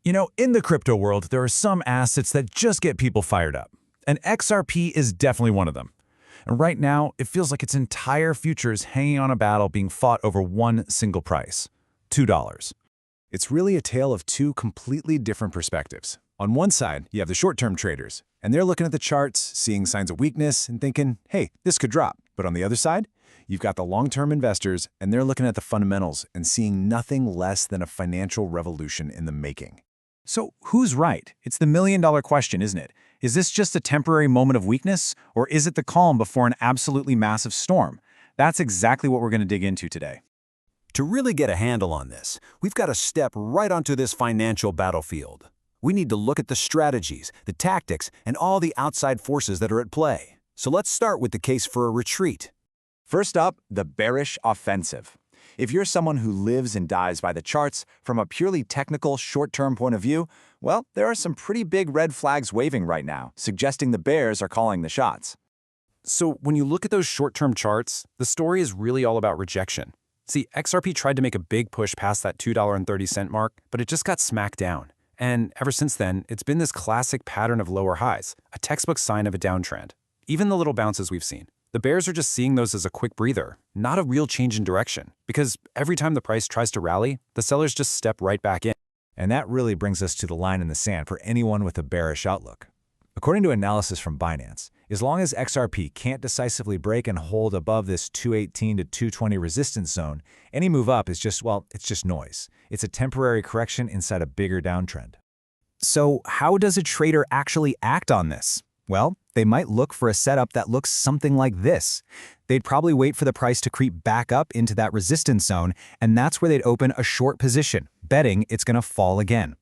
You know, in the crypto world, there are some assets that just get people fired up. And XRP is definitely one of them. And right now, it feels like its entire future is hanging on a battle being fought over one single price, $2. It's really a tale of two completely different perspectives. On one side, you have the short-term traders, and they're looking at the charts, seeing signs of weakness, and thinking, hey, this could drop. But on the other side, you've got the long-term investors, and they're looking at the fundamentals and seeing nothing less than a financial revolution in the making. So who's right? It's the million-dollar question, isn't it? Is this just a temporary moment of weakness, or is it the calm before an absolutely massive storm? That's exactly what we're going to dig into today. To really get a handle on this, we've got to step right onto this financial battlefield. We need to look at the strategies, the tactics, and all the outside forces that are at play. So let's start with the case for a retreat. First up, the bearish offensive. If you're someone who lives and dies by the charts from a purely technical, short-term point of view, well, there are some pretty big red flags waving right now, suggesting the bears are calling the shots. So when you look at those short-term charts, the story is really all about rejection. See, XRP tried to make a big push past that $2.30 mark, but it just got smacked down. And ever since then, it's been this classic pattern of lower highs, a textbook sign of a downtrend. Even the little bounces we've seen. The bears are just seeing those as a quick breather, not a real change in direction, because every time the price tries to rally, the sellers just step right back in. And that really brings us to the line in the sand for anyone with a bearish outlook. According to analysis from Binance, as long as XRP can't decisively break and hold above this 218 to 220 resistance zone, any move up is just, well, it's just noise. It's a temporary correction inside a bigger downtrend. So how does a trader actually act on this? Well, they might look for a setup that looks something like this. They'd probably wait for the price to creep back up into that resistance zone, and that's where they'd open a short position, betting it's going to fall again.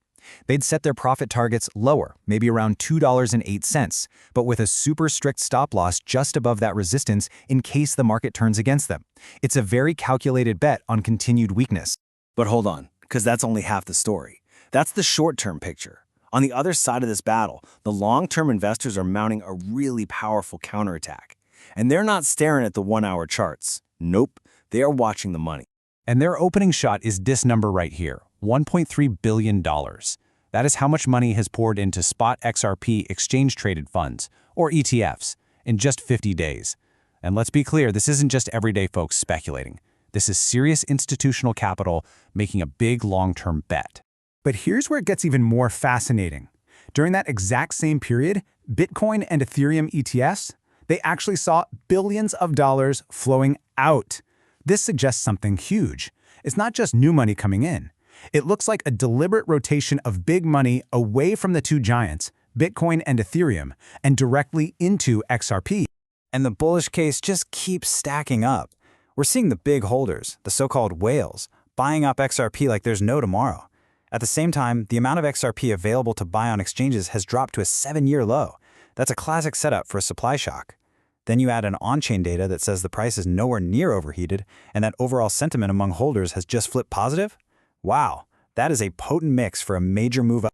They'd set their profit targets lower, maybe around $2.08, but with a super strict stop loss just above that resistance in case the market turns against them. It's a very calculated bet on continued weakness. But hold on, because that's only half the story. That's the short-term picture. On the other side of this battle, the long-term investors are mounting a really powerful counterattack. And they're not staring at the one-hour charts. Nope, they are watching the money. And their opening shot is this number right here, $1.3 billion. That is how much money has poured into spot XRP exchange-traded funds, or ETFs, in just 50 days. And let's be clear, this isn't just everyday folks speculating. This is serious institutional capital making a big long-term bet. But here's where it gets even more fascinating. During that exact same period, Bitcoin and Ethereum ETFs, they actually saw billions of dollars flowing out. This suggests something huge. It's not just new money coming in. It looks like a deliberate rotation of big money away from the two giants, Bitcoin and Ethereum, and directly into XRP. And the bullish case just keeps stacking up. We're seeing the big holders, the so-called whales, buying up XRP like there's no tomorrow. At the same time, the amount of XRP available to buy on exchanges has dropped to a 7-year low. That's a classic setup for a supply shock. Then you add an on-chain data that says the price is nowhere near overheated and that overall sentiment among holders has just flipped positive. Wow, that is a potent mix for a major move up.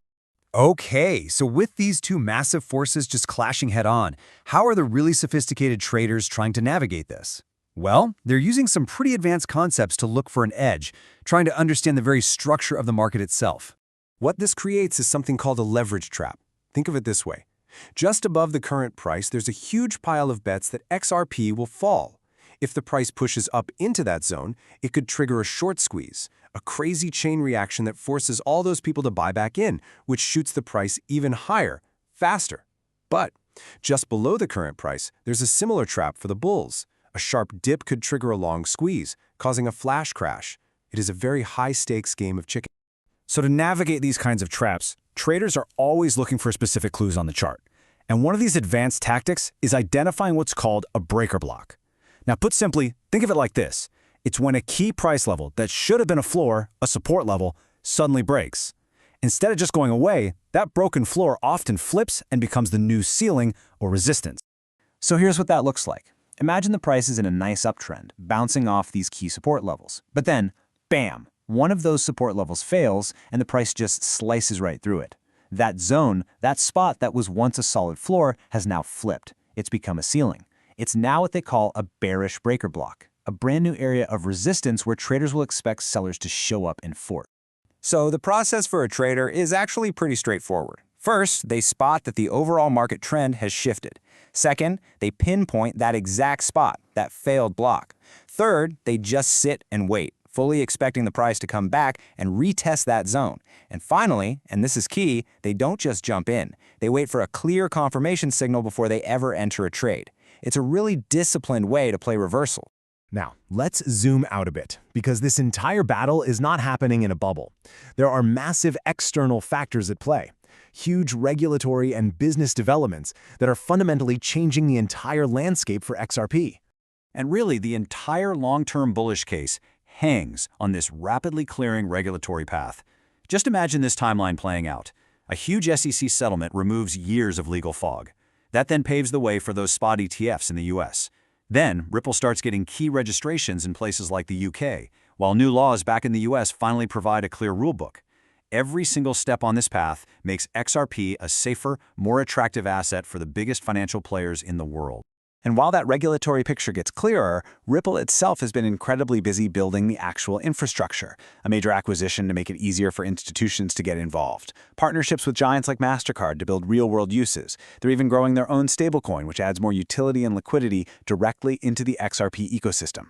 Okay, so with these two massive forces just clashing head-on, how are the really sophisticated traders trying to navigate this? Well, they're using some pretty advanced concepts to look for an edge, trying to understand the very structure of the market itself. What this creates is something called a leverage trap. Think of it this way. Just above the current price, there's a huge pile of bets that XRP will fall. If the price pushes up into that zone, it could trigger a short squeeze, a crazy chain reaction that forces all those people to buy back in, which shoots the price even higher, faster. But just below the current price, there's a similar trap for the bulls. A sharp dip could trigger a long squeeze, causing a flash crash. It is a very high-stakes game of chicken. So to navigate these kinds of traps, traders are always looking for specific clues on the chart. And one of these advanced tactics is identifying what's called a breaker block. Now, put simply, think of it like this. It's when a key price level that should have been a floor, a support level, suddenly breaks. Instead of just going away, that broken floor often flips and becomes the new ceiling or resistance. So here's what that looks like. Imagine the price is in a nice uptrend, bouncing off these key support levels. But then, bam, one of those support levels fails and the price just slices right through it. That zone, that spot that was once a solid floor, has now flipped. It's become a ceiling. It's now what they call a bearish breaker block, a brand new area of resistance where traders will expect sellers to show up in force. So the process for a trader is actually pretty straightforward. First, they spot that the overall market trend has shifted. Second, they pinpoint that exact spot, that failed block. Third, they just sit and wait, fully expecting the price to come back and retest that zone. And finally, and this is key, they don't just jump in. They wait for a clear confirmation signal before they ever enter a trade. It's a really disciplined way to play reversal. Now, let's zoom out a bit, because this entire battle is not happening in a bubble. There are massive external factors at play. Huge regulatory and business developments that are fundamentally changing the entire landscape for XRP. And really, the entire long-term bullish case hangs on this rapidly clearing regulatory path. Just imagine this timeline playing out. A huge SEC settlement removes years of legal fog. That then paves the way for those spot ETFs in the US. Then, Ripple starts getting key registrations in places like the UK, while new laws back in the US finally provide a clear rulebook. Every single step on this path makes XRP a safer, more attractive asset for the biggest financial players in the world. And while that regulatory picture gets clearer, Ripple itself has been incredibly busy building the actual infrastructure, a major acquisition to make it easier for institutions to get involved, partnerships with giants like MasterCard to build real-world uses. They're even growing their own stablecoin, which adds more utility and liquidity directly into the XRP ecosystem.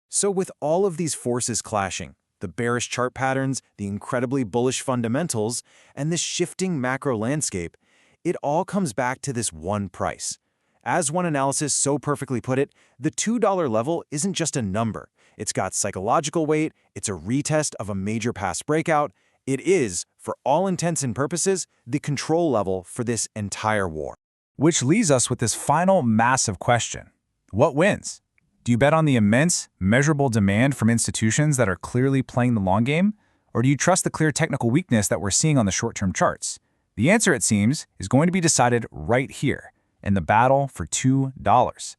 So with all of these forces clashing, the bearish chart patterns, the incredibly bullish fundamentals, and this shifting macro landscape, it all comes back to this one price. As one analysis so perfectly put it, the $2 level isn't just a number. It's got psychological weight, it's a retest of a major past breakout. It is, for all intents and purposes, the control level for this entire war. Which leaves us with this final massive question. What wins? Do you bet on the immense, measurable demand from institutions that are clearly playing the long game? Or do you trust the clear technical weakness that we're seeing on the short-term charts? The answer, it seems, is going to be decided right here, in the battle for $2.